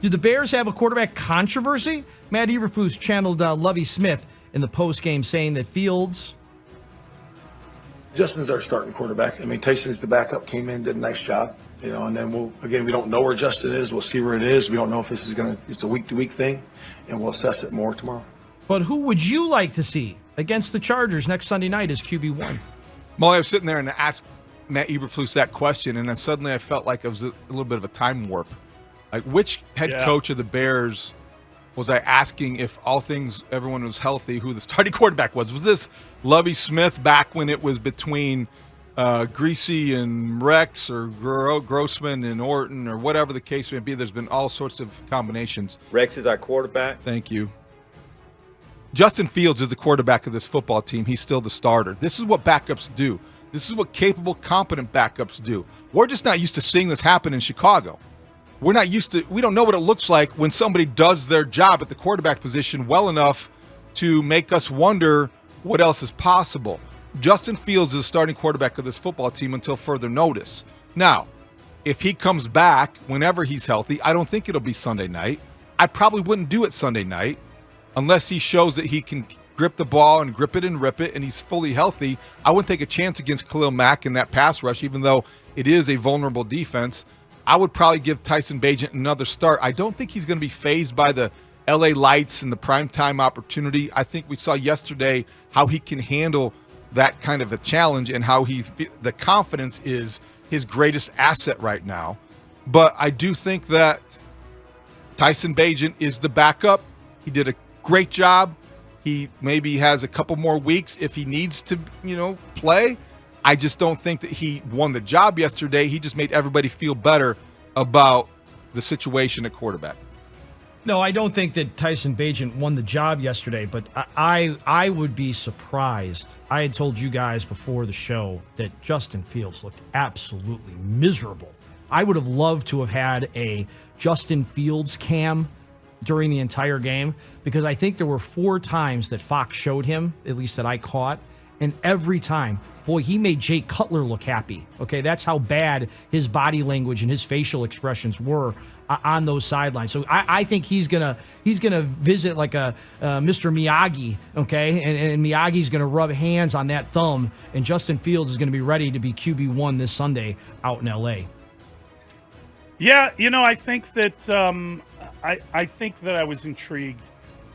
Do the Bears have a quarterback controversy? Matt Eberflus channeled Lovie Smith in the postgame saying that Fields... Justin's our starting quarterback. I mean, Tyson's the backup, came in, did a nice job, and then we don't know where Justin is. We'll see where it is. We don't know if this is it's a week-to-week thing, and we'll assess it more tomorrow. But who would you like to see against the Chargers next Sunday night as QB1? Well, I was sitting there and asked Matt Eberflus that question, and then suddenly I felt like it was a little bit of a time warp. Like, which head coach of the Bears was I asking if everyone was healthy, who the starting quarterback was? Was this Lovie Smith back when it was between Greasy and Rex or Grossman and Orton or whatever the case may be? There's been all sorts of combinations. Rex is our quarterback. Thank you. Justin Fields is the quarterback of this football team. He's still the starter. This is what backups do. This is what capable, competent backups do. We're just not used to seeing this happen in Chicago. We don't know what it looks like when somebody does their job at the quarterback position well enough to make us wonder what else is possible. Justin Fields is the starting quarterback of this football team until further notice. Now, if he comes back whenever he's healthy, I don't think it'll be Sunday night. I probably wouldn't do it Sunday night unless he shows that he can grip the ball and grip it and rip it and he's fully healthy. I wouldn't take a chance against Khalil Mack in that pass rush, even though it is a vulnerable defense. I would probably give Tyson Bagent another start. I don't think he's going to be fazed by the LA lights and the primetime opportunity. I think we saw yesterday how he can handle that kind of a challenge and how the confidence is his greatest asset right now. But I do think that Tyson Bagent is the backup. He did a great job. He maybe has a couple more weeks if he needs to, play. I just don't think that he won the job yesterday. He just made everybody feel better about the situation at quarterback. No, I don't think that Tyson Bagent won the job yesterday, but I would be surprised. I had told you guys before the show that Justin Fields looked absolutely miserable. I would have loved to have had a Justin Fields cam during the entire game because I think there were 4 times that Fox showed him, at least that I caught, and every time, boy, he made Jay Cutler look happy. Okay, that's how bad his body language and his facial expressions were on those sidelines. So I think he's gonna visit like a Mr. Miyagi, okay, and Miyagi's gonna rub hands on that thumb, and Justin Fields is gonna be ready to be QB1 this Sunday out in L.A. Yeah, I think that I think that I was intrigued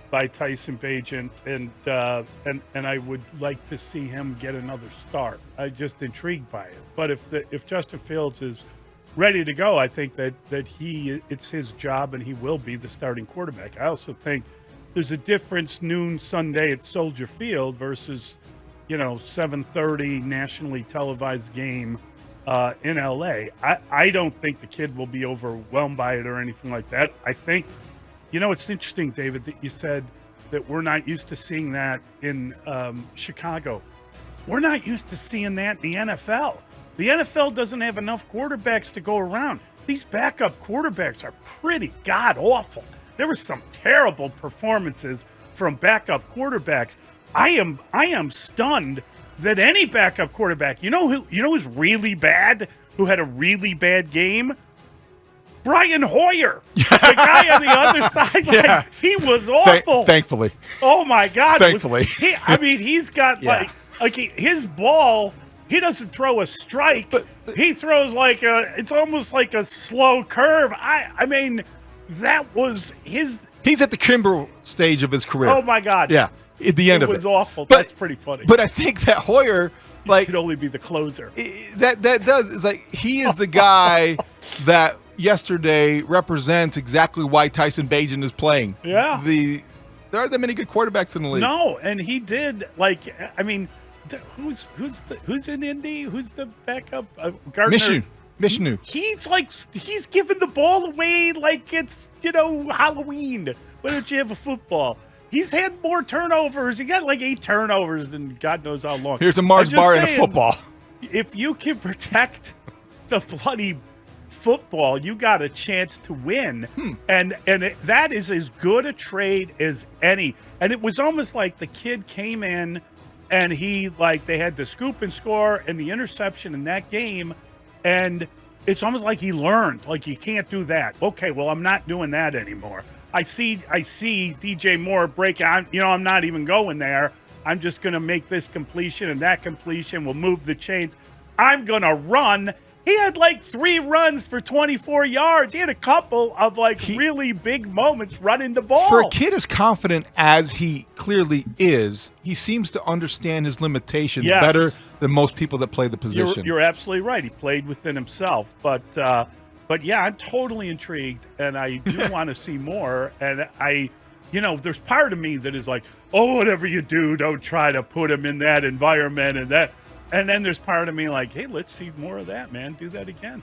by Tyson Bagent, and I would like to see him get another start. I'm just intrigued by it. But if Justin Fields is ready to go, I think that it's his job and he will be the starting quarterback. I also think there's a difference noon Sunday at Soldier Field versus 7:30 nationally televised game in LA. I don't think the kid will be overwhelmed by it or anything like that. I think. It's interesting, David, that you said that we're not used to seeing that in Chicago. We're not used to seeing that in the NFL. The NFL doesn't have enough quarterbacks to go around. These backup quarterbacks are pretty god-awful. There were some terrible performances from backup quarterbacks. I am stunned that any backup quarterback, who's really bad, who had a really bad game? Brian Hoyer, the guy on the other sideline, he was awful. Thankfully. Oh, my God. Thankfully. He's got his ball, he doesn't throw a strike. He throws it's almost like a slow curve. I mean, that was his. He's at the Kimber stage of his career. Oh, my God. Yeah, at the end of it. It was awful. That's pretty funny. But I think that Hoyer, he could only be the closer. That does. It's he is the guy that yesterday represents exactly why Tyson Bagent is playing. Yeah. There aren't that many good quarterbacks in the league. No, and he did who's in Indy? Who's the backup? Gardner. Mishnu. He's giving the ball away like it's Halloween. Why don't you have a football? He's had more turnovers. He got 8 turnovers than God knows how long. Here's a Mars bar and a football. If you can protect the bloody football, you got a chance to win. And that is as good a trade as any. And it was almost like the kid came in and they had the scoop and score and the interception in that game. And it's almost like he learned, like you can't do that. Okay, well, I'm not doing that anymore. I see DJ Moore break out. I'm not even going there. I'm just going to make this completion and that completion. We'll move the chains. I'm going to run. He had like 3 runs for 24 yards. He had a couple of really big moments running the ball. For a kid as confident as he clearly is, he seems to understand his limitations better than most people that play the position. You're absolutely right. He played within himself. But yeah, I'm totally intrigued, and I do want to see more. And there's part of me that is like, oh, whatever you do, don't try to put him in that environment and that. And then there's part of me like, hey, let's see more of that, man. Do that again.